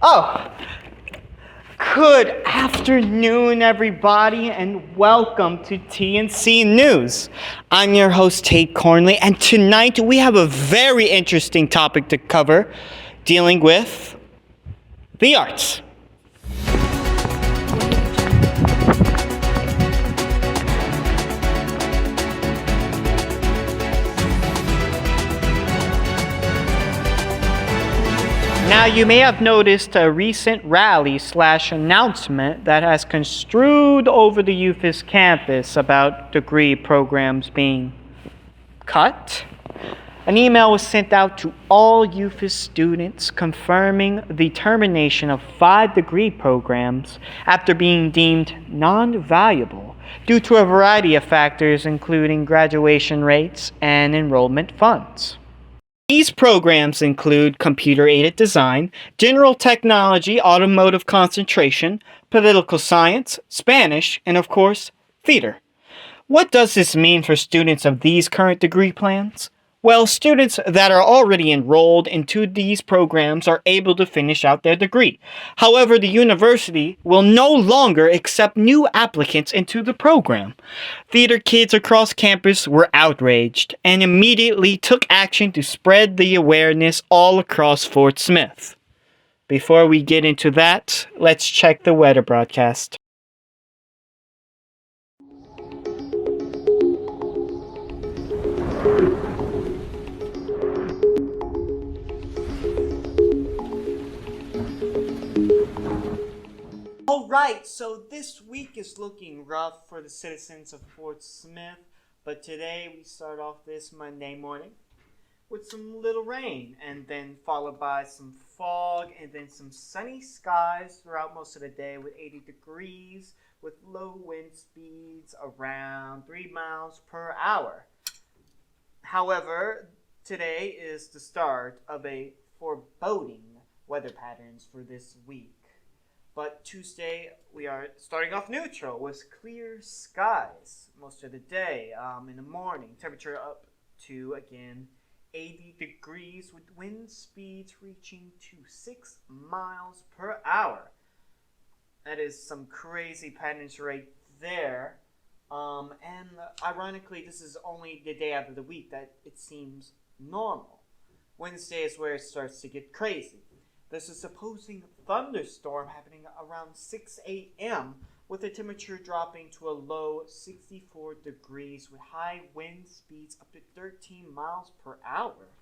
Oh, good afternoon, everybody, and welcome to TNC News. I'm your host, Tate Cornley, and tonight we have a very interesting topic to cover, dealing with the arts. Now, you may have noticed a recent rally/announcement that has construed over the UFIS campus about degree programs being cut. An email was sent out to all UFIS students confirming the termination of 5 degree programs after being deemed non-valuable due to a variety of factors, including graduation rates and enrollment funds. These programs include computer-aided design, general technology, automotive concentration, political science, Spanish, and of course, theater. What does this mean for students of these current degree plans? Well, students that are already enrolled into these programs are able to finish out their degree. However, the university will no longer accept new applicants into the program. Theater kids across campus were outraged and immediately took action to spread the awareness all across Fort Smith. Before we get into that, let's check the weather broadcast. Alright, so this week is looking rough for the citizens of Fort Smith, but today we start off this Monday morning with some little rain, and then followed by some fog, and then some sunny skies throughout most of the day with 80 degrees, with low wind speeds around 3 miles per hour. However, today is the start of a foreboding weather patterns for this week. But Tuesday, we are starting off neutral with clear skies most of the day. In the morning, temperature up to, again, 80 degrees with wind speeds reaching to 6 miles per hour. That is some crazy patterns right there. And ironically, this is only the day out of the week that it seems normal. Wednesday is where it starts to get crazy. There's a supposing thunderstorm happening around 6 a.m. with the temperature dropping to a low 64 degrees with high wind speeds up to 13 miles per hour.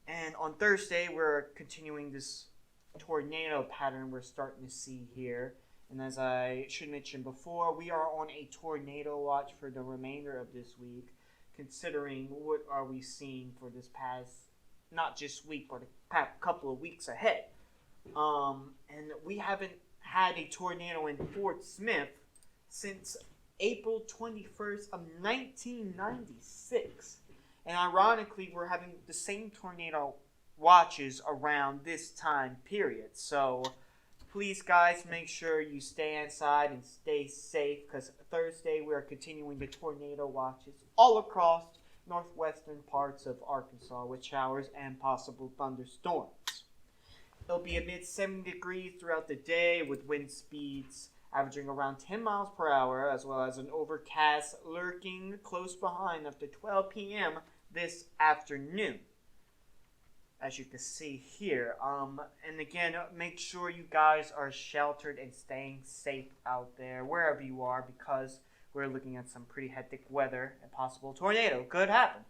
And on Thursday, we're continuing this tornado pattern we're starting to see here. And as I should mention before, we are on a tornado watch for the remainder of this week, considering what are we seeing for this past, not just week, but a couple of weeks ahead. And we haven't had a tornado in Fort Smith since April 21st of 1996. And ironically, we're having the same tornado watches around this time period. So please, guys, make sure you stay inside and stay safe, because Thursday we are continuing the tornado watches all across northwestern parts of Arkansas with showers and possible thunderstorms. It'll be a mid-70 degrees throughout the day with wind speeds averaging around 10 miles per hour, as well as an overcast lurking close behind up to 12 p.m. this afternoon, as you can see here. And again, make sure you guys are sheltered and staying safe out there wherever you are, because we're looking at some pretty hectic weather and possible tornado could happen.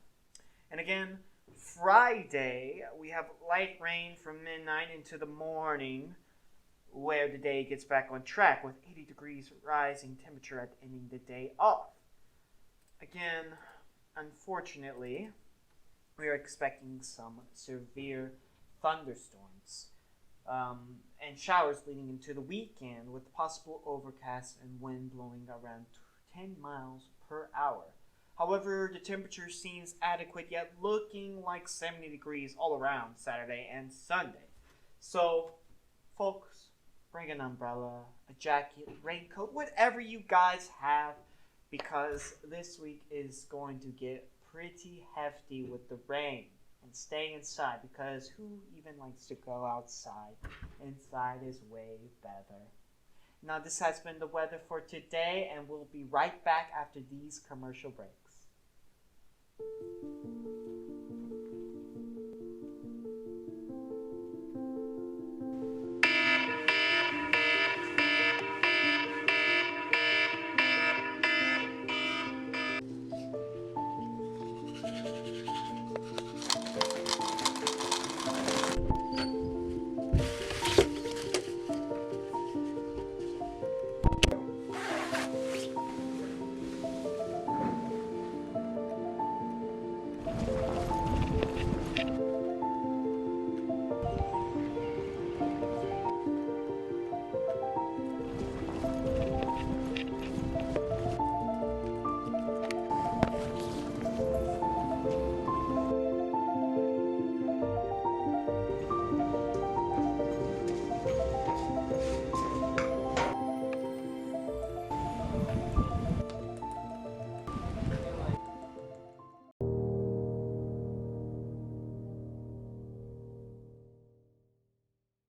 And again, Friday, we have light rain from midnight into the morning, where the day gets back on track with 80 degrees rising temperature at ending the day off. Again, unfortunately, we are expecting some severe thunderstorms and showers leading into the weekend, with possible overcast and wind blowing around 10 miles per hour. However, the temperature seems adequate, yet looking like 70 degrees all around Saturday and Sunday. So, folks, bring an umbrella, a jacket, raincoat, whatever you guys have, because this week is going to get pretty hefty with the rain and stay inside, because who even likes to go outside? Inside is way better. Now, this has been the weather for today, and we'll be right back after these commercial breaks.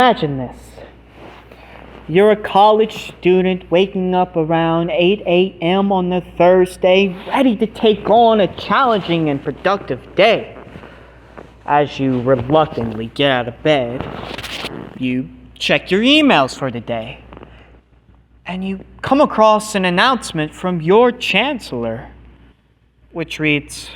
Imagine this. You're a college student waking up around 8 a.m. on a Thursday, ready to take on a challenging and productive day. As you reluctantly get out of bed, you check your emails for the day, and you come across an announcement from your Chancellor, which reads,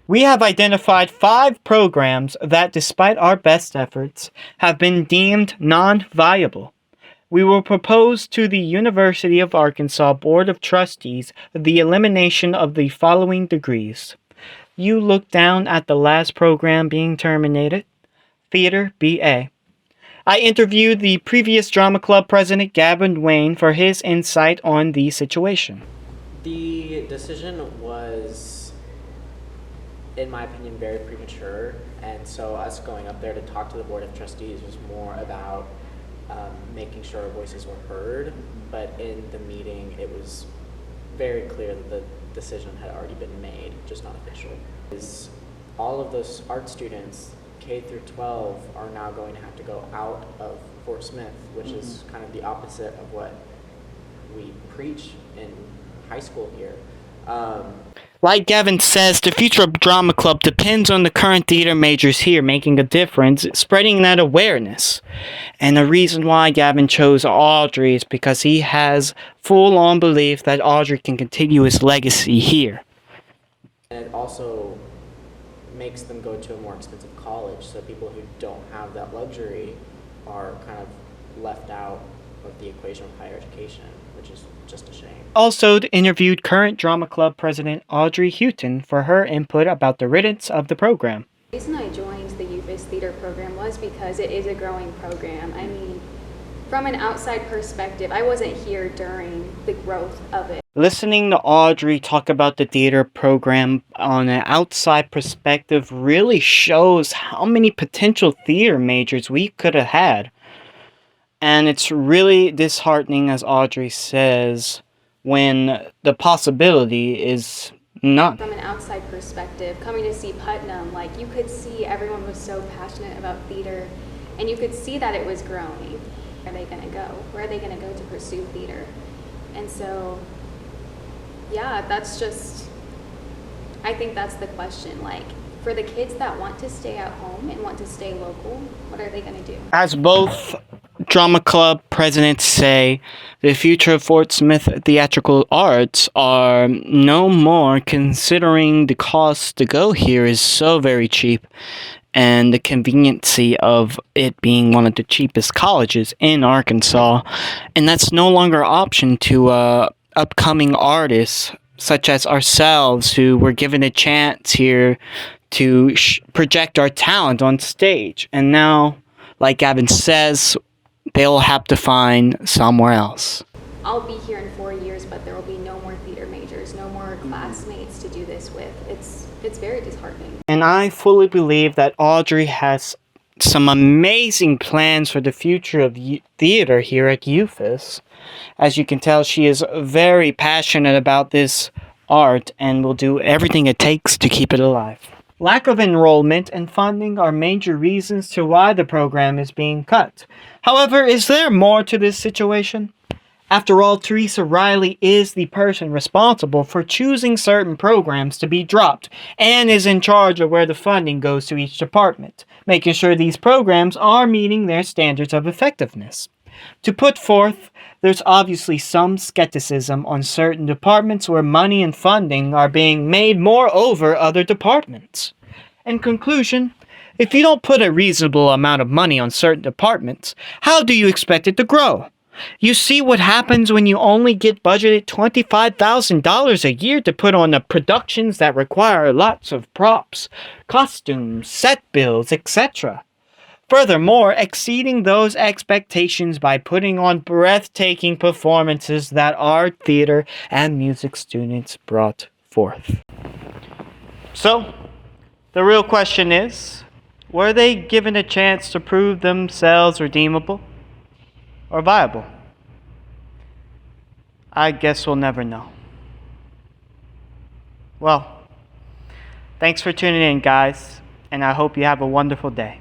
"We have identified 5 programs that, despite our best efforts, have been deemed non-viable. We will propose to the University of Arkansas Board of Trustees the elimination of the following degrees." You look down at the last program being terminated, Theater BA. I interviewed the previous drama club president, Gavin Wayne, for his insight on the situation. The decision was, in my opinion, very premature, and so us going up there to talk to the Board of Trustees was more about making sure our voices were heard, but in the meeting it was very clear that the decision had already been made, just not official. All of those art students, K through 12, are now going to have to go out of Fort Smith, which is kind of the opposite of what we preach in high school here. Like Gavin says, the future of Drama Club depends on the current theater majors here making a difference, spreading that awareness. And the reason why Gavin chose Audrey is because he has full-on belief that Audrey can continue his legacy here. And it also makes them go to a more expensive college, so people who don't have that luxury are kind of left out of the equation of higher education, which is just a shame. Also interviewed current drama club president Audrey Houghton for her input about the riddance of the program. The reason I joined the UFIS theater program was because it is a growing program. I mean, from an outside perspective, I wasn't here during the growth of it. Listening to Audrey talk about the theater program on an outside perspective really shows how many potential theater majors we could have had. And it's really disheartening, as Audrey says, when the possibility is none. From an outside perspective, coming to see Putnam, like, you could see everyone was so passionate about theater, and you could see that it was growing. Where are they going to go? Where are they going to go to pursue theater? And so, yeah, that's just, I think that's the question. Like, for the kids that want to stay at home and want to stay local, what are they going to do? As both drama club presidents say, the future of Fort Smith theatrical arts are no more, considering the cost to go here is so very cheap, and the conveniency of it being one of the cheapest colleges in Arkansas. And that's no longer an option to upcoming artists such as ourselves, who were given a chance here to project our talent on stage. And now, like Gavin says, they'll have to find somewhere else. I'll be here in 4 years, but there will be no more theater majors, no more classmates to do this with. It's very disheartening. And I fully believe that Audrey has some amazing plans for the future of theater here at UFIS. As you can tell, she is very passionate about this art and will do everything it takes to keep it alive. Lack of enrollment and funding are major reasons to why the program is being cut. However, is there more to this situation? After all, Teresa Riley is the person responsible for choosing certain programs to be dropped and is in charge of where the funding goes to each department, making sure these programs are meeting their standards of effectiveness. To put forth, there's obviously some skepticism on certain departments where money and funding are being made more over other departments. In conclusion, if you don't put a reasonable amount of money on certain departments, how do you expect it to grow? You see what happens when you only get budgeted $25,000 a year to put on the productions that require lots of props, costumes, set bills, etc. Furthermore, exceeding those expectations by putting on breathtaking performances that our theater and music students brought forth. So, the real question is, were they given a chance to prove themselves redeemable or viable? I guess we'll never know. Well, thanks for tuning in, guys, and I hope you have a wonderful day.